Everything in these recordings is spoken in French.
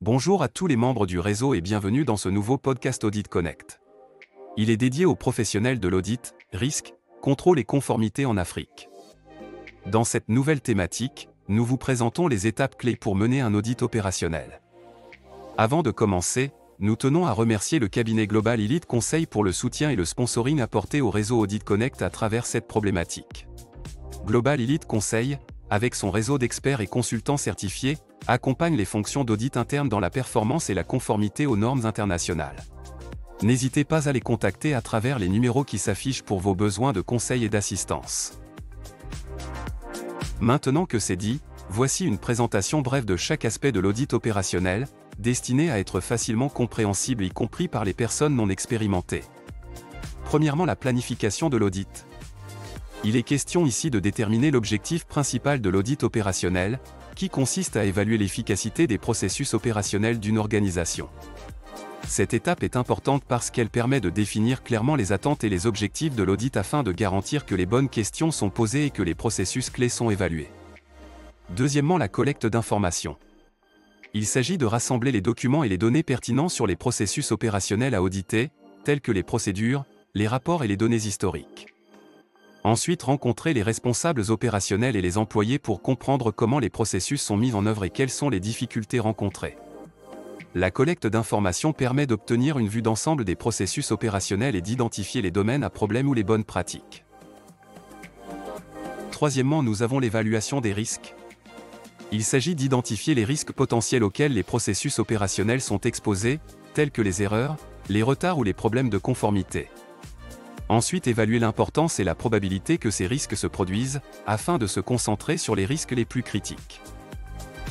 Bonjour à tous les membres du réseau et bienvenue dans ce nouveau podcast Audit Connect. Il est dédié aux professionnels de l'audit, risque, contrôle et conformité en Afrique. Dans cette nouvelle thématique, nous vous présentons les étapes clés pour mener un audit opérationnel. Avant de commencer, nous tenons à remercier le cabinet Global Elite Conseil pour le soutien et le sponsoring apporté au réseau Audit Connect à travers cette problématique. Global Elite Conseil, avec son réseau d'experts et consultants certifiés, accompagne les fonctions d'audit interne dans la performance et la conformité aux normes internationales. N'hésitez pas à les contacter à travers les numéros qui s'affichent pour vos besoins de conseil et d'assistance. Maintenant que c'est dit, voici une présentation brève de chaque aspect de l'audit opérationnel, destinée à être facilement compréhensible y compris par les personnes non expérimentées. Premièrement, la planification de l'audit. Il est question ici de déterminer l'objectif principal de l'audit opérationnel, qui consiste à évaluer l'efficacité des processus opérationnels d'une organisation. Cette étape est importante parce qu'elle permet de définir clairement les attentes et les objectifs de l'audit afin de garantir que les bonnes questions sont posées et que les processus clés sont évalués. Deuxièmement, la collecte d'informations. Il s'agit de rassembler les documents et les données pertinents sur les processus opérationnels à auditer, tels que les procédures, les rapports et les données historiques. Ensuite, rencontrer les responsables opérationnels et les employés pour comprendre comment les processus sont mis en œuvre et quelles sont les difficultés rencontrées. La collecte d'informations permet d'obtenir une vue d'ensemble des processus opérationnels et d'identifier les domaines à problème ou les bonnes pratiques. Troisièmement, nous avons l'évaluation des risques. Il s'agit d'identifier les risques potentiels auxquels les processus opérationnels sont exposés, tels que les erreurs, les retards ou les problèmes de conformité. Ensuite, évaluer l'importance et la probabilité que ces risques se produisent, afin de se concentrer sur les risques les plus critiques.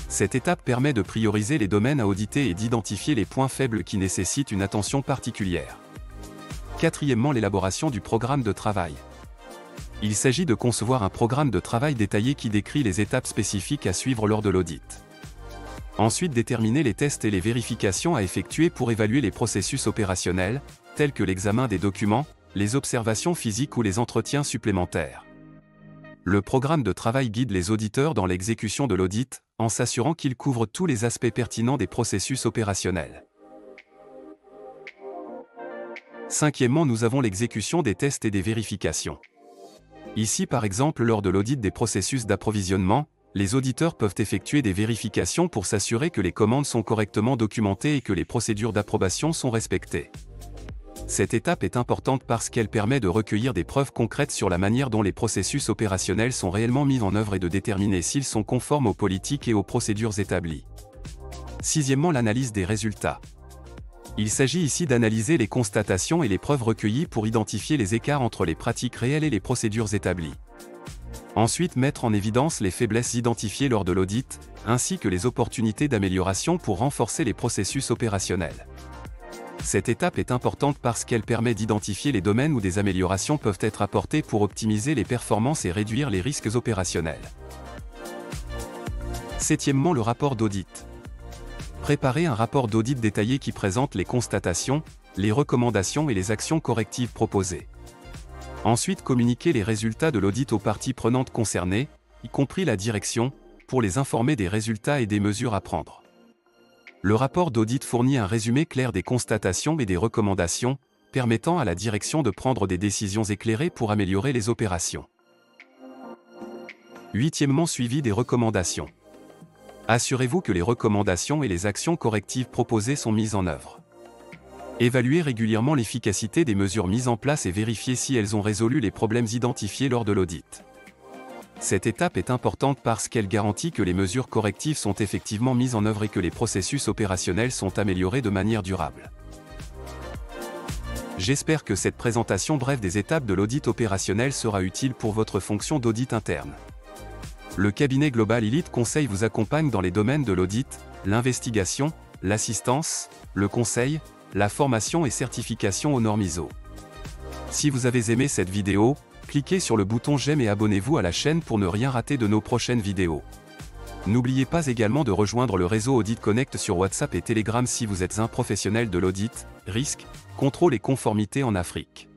Cette étape permet de prioriser les domaines à auditer et d'identifier les points faibles qui nécessitent une attention particulière. Quatrièmement, l'élaboration du programme de travail. Il s'agit de concevoir un programme de travail détaillé qui décrit les étapes spécifiques à suivre lors de l'audit. Ensuite, déterminer les tests et les vérifications à effectuer pour évaluer les processus opérationnels, tels que l'examen des documents, les observations physiques ou les entretiens supplémentaires. Le programme de travail guide les auditeurs dans l'exécution de l'audit, en s'assurant qu'il couvre tous les aspects pertinents des processus opérationnels. Cinquièmement, nous avons l'exécution des tests et des vérifications. Ici, par exemple, lors de l'audit des processus d'approvisionnement, les auditeurs peuvent effectuer des vérifications pour s'assurer que les commandes sont correctement documentées et que les procédures d'approbation sont respectées. Cette étape est importante parce qu'elle permet de recueillir des preuves concrètes sur la manière dont les processus opérationnels sont réellement mis en œuvre et de déterminer s'ils sont conformes aux politiques et aux procédures établies. Sixièmement, l'analyse des résultats. Il s'agit ici d'analyser les constatations et les preuves recueillies pour identifier les écarts entre les pratiques réelles et les procédures établies. Ensuite, mettre en évidence les faiblesses identifiées lors de l'audit, ainsi que les opportunités d'amélioration pour renforcer les processus opérationnels. Cette étape est importante parce qu'elle permet d'identifier les domaines où des améliorations peuvent être apportées pour optimiser les performances et réduire les risques opérationnels. Septièmement, le rapport d'audit. Préparer un rapport d'audit détaillé qui présente les constatations, les recommandations et les actions correctives proposées. Ensuite, communiquer les résultats de l'audit aux parties prenantes concernées, y compris la direction, pour les informer des résultats et des mesures à prendre. Le rapport d'audit fournit un résumé clair des constatations et des recommandations, permettant à la direction de prendre des décisions éclairées pour améliorer les opérations. Huitièmement, suivi des recommandations. Assurez-vous que les recommandations et les actions correctives proposées sont mises en œuvre. Évaluez régulièrement l'efficacité des mesures mises en place et vérifiez si elles ont résolu les problèmes identifiés lors de l'audit. Cette étape est importante parce qu'elle garantit que les mesures correctives sont effectivement mises en œuvre et que les processus opérationnels sont améliorés de manière durable. J'espère que cette présentation brève des étapes de l'audit opérationnel sera utile pour votre fonction d'audit interne. Le cabinet Global Elite Conseil vous accompagne dans les domaines de l'audit, l'investigation, l'assistance, le conseil, la formation et certification aux normes ISO. Si vous avez aimé cette vidéo, cliquez sur le bouton j'aime et abonnez-vous à la chaîne pour ne rien rater de nos prochaines vidéos. N'oubliez pas également de rejoindre le réseau Audit Connect sur WhatsApp et Telegram si vous êtes un professionnel de l'audit, risque, contrôle et conformité en Afrique.